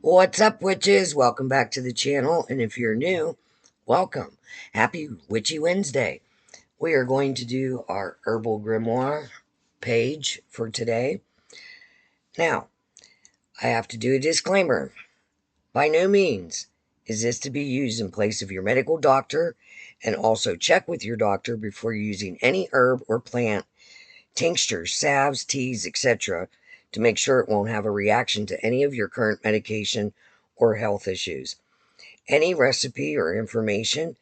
What's up, witches? Welcome back to the channel. And if you're new, welcome. Happy Witchy Wednesday. We are going to do our Herbal Grimoire page for today. Now, I have to do a disclaimer. By no means is this to be used in place of your medical doctor, and also check with your doctor before using any herb or plant, tinctures, salves, teas, etc., to make sure it won't have a reaction to any of your current medication or health issues. Any recipe or information,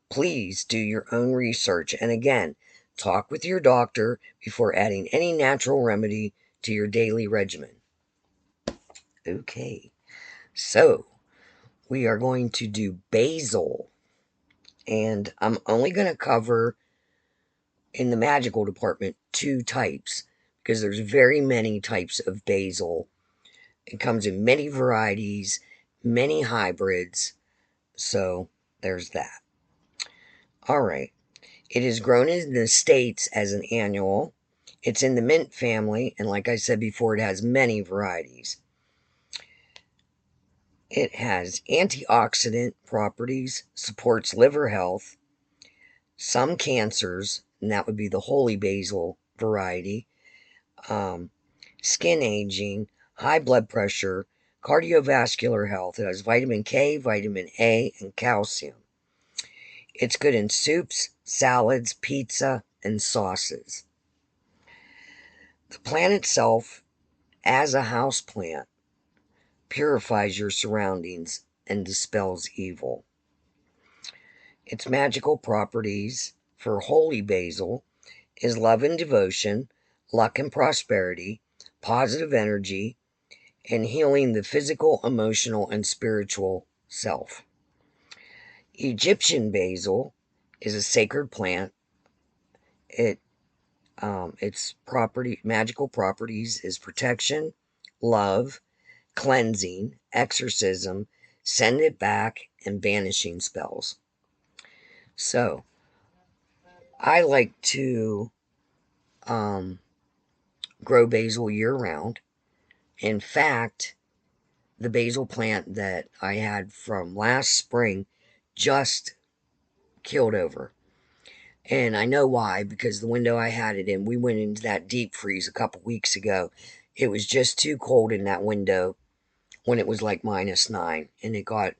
please do your own research. And again, talk with your doctor before adding any natural remedy to your daily regimen. Okay, so we are going to do basil. And I'm only going to cover, in the magical department, two types, because there's very many types of basil. It comes in many varieties, many hybrids. So there's that. All right. It is grown in the States as an annual. It's in the mint family, and like I said before, it has many varieties. It has antioxidant properties, supports liver health, some cancers, and that would be the holy basil variety, skin aging, high blood pressure, cardiovascular health. It has vitamin K, vitamin A, and calcium. It's good in soups, salads, pizza, and sauces. The plant itself, as a house plant, purifies your surroundings and dispels evil. Its magical properties for holy basil is love and devotion, luck and prosperity, positive energy, and healing the physical, emotional, and spiritual self. Egyptian basil is a sacred plant. Its magical properties is protection, love, cleansing, exorcism, send it back, and banishing spells. So, I like to grow basil year round. In fact, the basil plant that I had from last spring just killed over. And I know why, because the window I had it in, we went into that deep freeze a couple weeks ago. It was just too cold in that window when it was like -9, and it got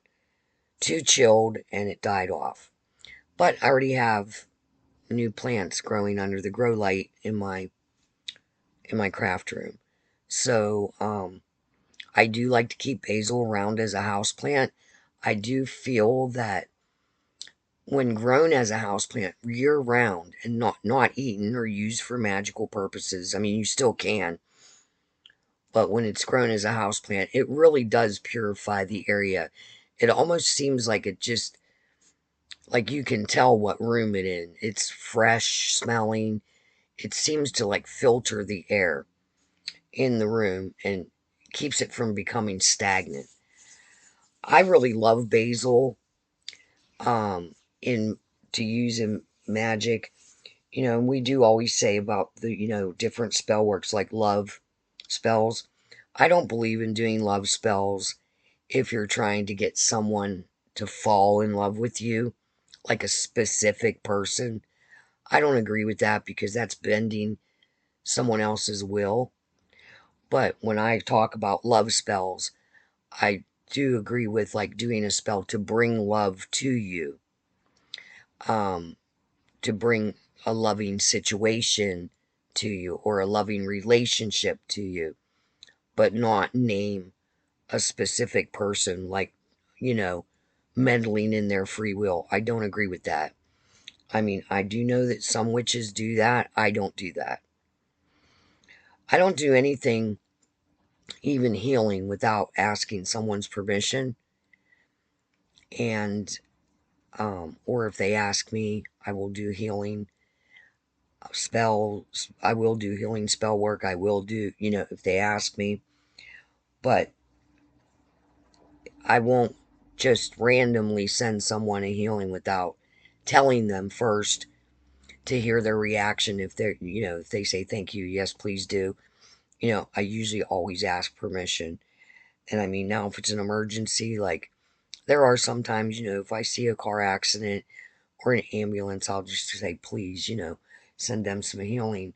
too chilled and it died off. But I already have new plants growing under the grow light in my craft room. So I do like to keep basil around as a house plant. I do feel that when grown as a house plant year round and not eaten or used for magical purposes, I mean, you still can, but when it's grown as a house plant, it really does purify the area. It almost seems like it just, like you can tell what room it in. It's fresh smelling. It seems to like filter the air in the room and keeps it from becoming stagnant. I really love basil in to use in magic. And we do always say about the, different spell works like love spells. I don't believe in doing love spells if you're trying to get someone to fall in love with you, like a specific person. I don't agree with that because that's bending someone else's will. But when I talk about love spells, I do agree with like doing a spell to bring love to you, um, to bring a loving situation to you or a loving relationship to you, but not name a specific person, like, you know, meddling in their free will. I don't agree with that. I mean, I do know that some witches do that. I don't do that. I don't do anything, even healing, without asking someone's permission. And, or if they ask me, I will do healing spells. I will do healing spell work. I will do, if they ask me. But I won't just randomly send someone a healing without telling them first to hear their reaction. If they're, if they say thank you, yes, please do. I usually always ask permission. And I mean, now if it's an emergency, like, there are sometimes, if I see a car accident or an ambulance, I'll just say, please, send them some healing.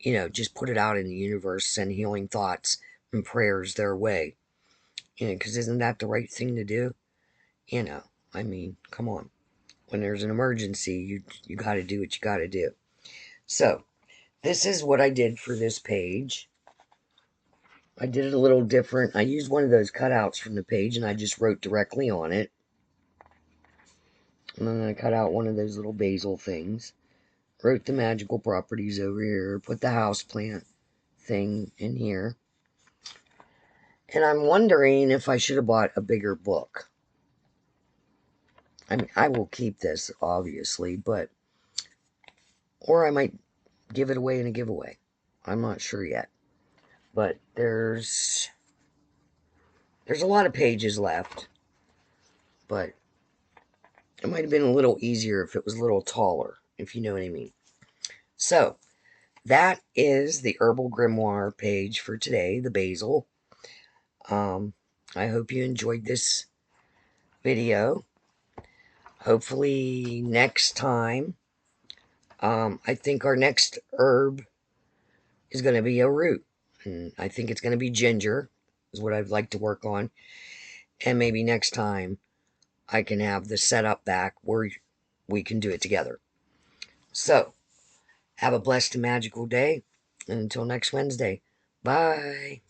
Just put it out in the universe, send healing thoughts and prayers their way. Because isn't that the right thing to do? You know, I mean, come on. When there's an emergency, you got to do what you got to do. So, this is what I did for this page. I did it a little different. I used one of those cutouts from the page and I just wrote directly on it. And then I cut out one of those little basil things. Wrote the magical properties over here. Put the house plant thing in here. And I'm wondering if I should have bought a bigger book. I mean, I will keep this, obviously, but... Or I might give it away in a giveaway. I'm not sure yet. But there's a lot of pages left. But it might have been a little easier if it was a little taller, if you know what I mean. So, that is the Herbal Grimoire page for today, the Basil. I hope you enjoyed this video. Hopefully next time, I think our next herb is going to be a root. And I think it's going to be ginger, is what I'd like to work on. And maybe next time I can have the setup back where we can do it together. So, have a blessed and magical day. And until next Wednesday, bye.